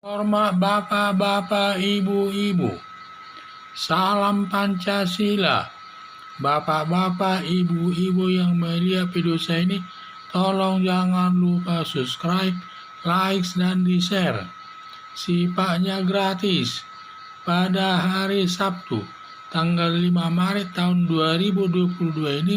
Hormat bapak-bapak, ibu-ibu, salam Pancasila. Bapak-bapak, ibu-ibu yang melihat video saya ini, tolong jangan lupa subscribe, like, dan di-share. Sifatnya gratis. Pada hari Sabtu, tanggal 5 Maret tahun 2022 ini,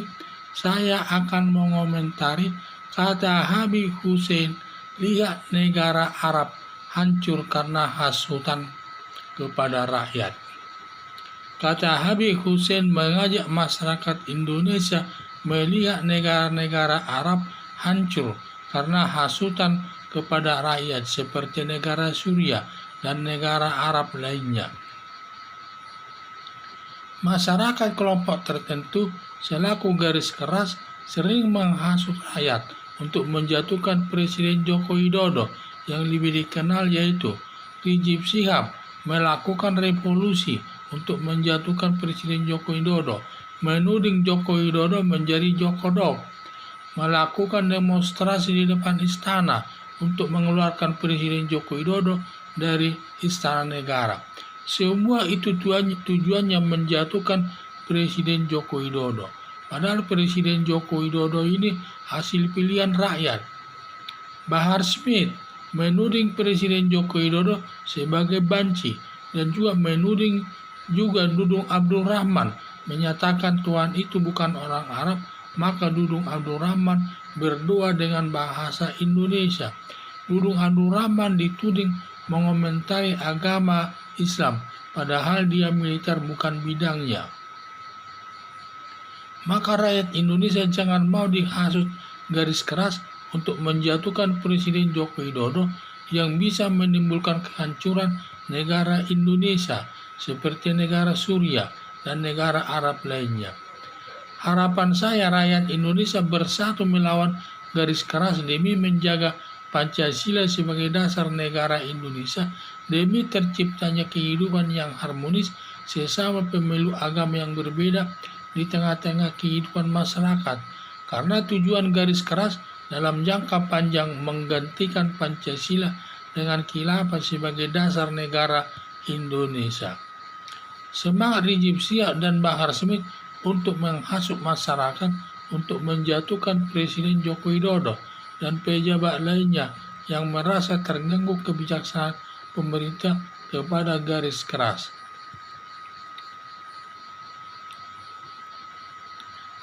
saya akan mengomentari kata Habib Hussein, lihat negara Arab hancur karena hasutan kepada rakyat. Kata Habib Hussein mengajak masyarakat Indonesia melihat negara-negara Arab hancur karena hasutan kepada rakyat seperti negara Suriah dan negara Arab lainnya. Masyarakat kelompok tertentu selaku garis keras sering menghasut rakyat untuk menjatuhkan Presiden Joko Widodo yang lebih dikenal yaitu Rizik Syihab melakukan revolusi untuk menjatuhkan Presiden Joko Widodo, menuding Joko Widodo menjadi Jokodok, melakukan demonstrasi di depan istana untuk mengeluarkan Presiden Joko Widodo dari Istana Negara. Semua itu tujuannya menjatuhkan Presiden Joko Widodo. Padahal Presiden Joko Widodo ini hasil pilihan rakyat. Bahar Smith menuding Presiden Joko Widodo sebagai banci dan juga menuding Dudung Abdul Rahman menyatakan Tuhan itu bukan orang Arab, maka Dudung Abdul Rahman berdoa dengan bahasa Indonesia. Dudung Abdul Rahman dituding mengomentari agama Islam, padahal dia militer bukan bidangnya. Maka rakyat Indonesia jangan mau dihasut garis keras untuk menjatuhkan Presiden Joko Widodo yang bisa menimbulkan kehancuran negara Indonesia seperti negara Suriah dan negara Arab lainnya. Harapan saya rakyat Indonesia bersatu melawan garis keras demi menjaga Pancasila sebagai dasar negara Indonesia, demi terciptanya kehidupan yang harmonis sesama pemeluk agama yang berbeda di tengah-tengah kehidupan masyarakat. Karena tujuan garis keras dalam jangka panjang menggantikan Pancasila dengan khilafah sebagai dasar negara Indonesia. Semangat Rizik Syihab dan Bahar Smith untuk menghasut masyarakat untuk menjatuhkan Presiden Joko Widodo dan pejabat lainnya yang merasa terganggu kebijaksanaan pemerintah kepada garis keras.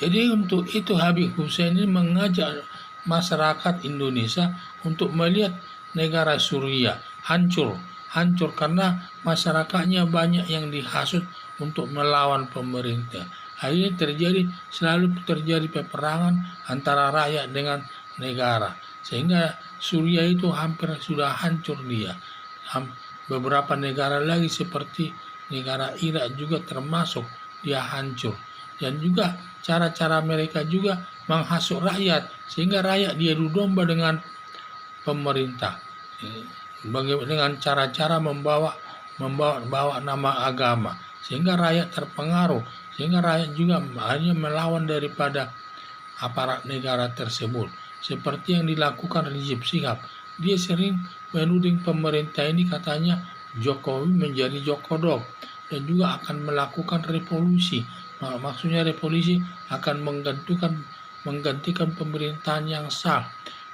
Jadi untuk itu Habib Hussein ini mengajak masyarakat Indonesia untuk melihat negara Suriah hancur karena masyarakatnya banyak yang dihasut untuk melawan pemerintah. Akhirnya selalu terjadi peperangan antara rakyat dengan negara, sehingga Suriah itu hampir sudah hancur dia. Beberapa negara lagi seperti negara Irak juga termasuk dia hancur. Dan juga cara-cara mereka juga menghasut rakyat sehingga rakyat diadu domba dengan pemerintah dengan cara-cara membawa nama agama sehingga rakyat terpengaruh, sehingga rakyat juga hanya melawan daripada aparat negara tersebut seperti yang dilakukan Rizik Syihab. Dia sering menuding pemerintah ini katanya Jokowi menjadi Jokodok dan juga akan melakukan revolusi. Maksudnya revolusi akan menggantikan pemerintahan yang sah,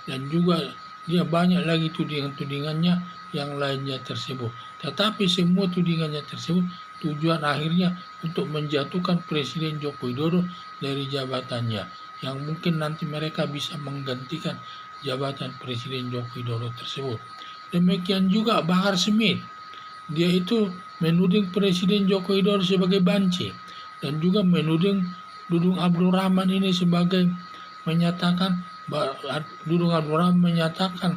dan juga dia banyak lagi tudingan-tudingannya yang lainnya tersebut. Tetapi semua tudingannya tersebut tujuan akhirnya untuk menjatuhkan Presiden Joko Widodo dari jabatannya, yang mungkin nanti mereka bisa menggantikan jabatan Presiden Joko Widodo tersebut. Demikian juga Bahar Smith, dia itu menuding Presiden Joko Widodo sebagai banci dan juga menuding Dudung Abdul Rahman ini sebagai Dudung Abdul Rahman menyatakan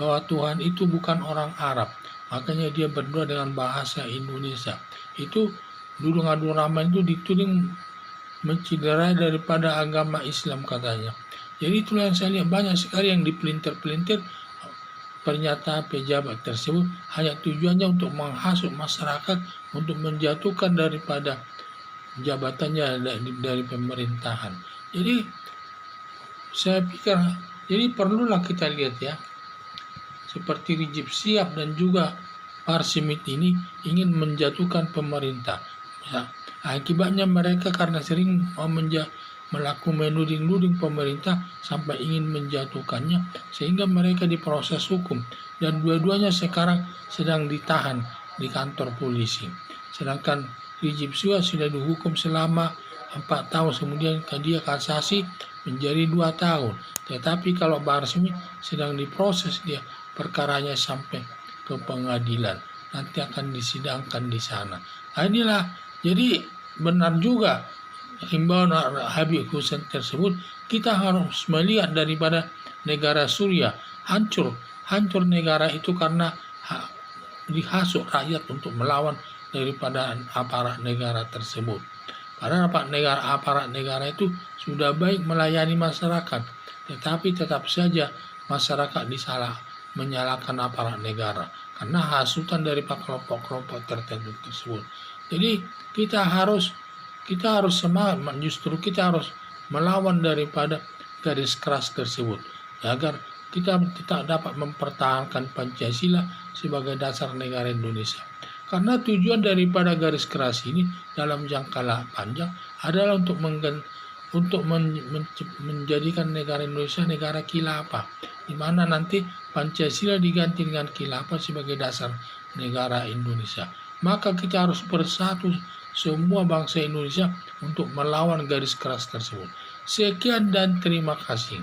bahwa Tuhan itu bukan orang Arab, makanya dia berdoa dengan bahasa Indonesia. Itu Dudung Abdul Rahman itu dituding menciderai daripada agama Islam katanya. Jadi itulah yang saya lihat banyak sekali yang dipelintir-pelintir pernyataan pejabat tersebut hanya tujuannya untuk menghasut masyarakat untuk menjatuhkan daripada jabatannya dari pemerintahan. Jadi saya pikir jadi perlulah kita lihat ya. seperti Rizik Syihab dan juga Bahar Smith ini ingin menjatuhkan pemerintah. Ya, akibatnya mereka karena sering melakukan menuding pemerintah sampai ingin menjatuhkannya, sehingga mereka diproses hukum dan dua-duanya sekarang sedang ditahan di kantor polisi. Sedangkan Rizik Syihab sudah dihukum selama 4 tahun, kemudian dia kasasi menjadi 2 tahun. Tetapi kalau Bahar Smith sedang diproses, dia perkaranya sampai ke pengadilan, nanti akan disidangkan di sana. Nah, inilah, jadi benar juga himbauan Habib Hussein tersebut. Kita harus melihat daripada negara Suriah hancur negara itu karena dihasut rakyat untuk melawan daripada aparat negara tersebut. Padahal aparat negara itu sudah baik melayani masyarakat, tetapi tetap saja masyarakat menyalahkan aparat negara karena hasutan dari kelompok-kelompok tertentu tersebut. Jadi kita harus semangat, justru kita harus melawan daripada garis keras tersebut agar kita tidak dapat mempertahankan Pancasila sebagai dasar negara Indonesia. Karena tujuan daripada garis keras ini dalam jangka panjang adalah untuk menjadikan negara Indonesia negara khilafah, di mana nanti Pancasila diganti dengan khilafah sebagai dasar negara Indonesia. Maka kita harus bersatu semua bangsa Indonesia untuk melawan garis keras tersebut. Sekian dan terima kasih.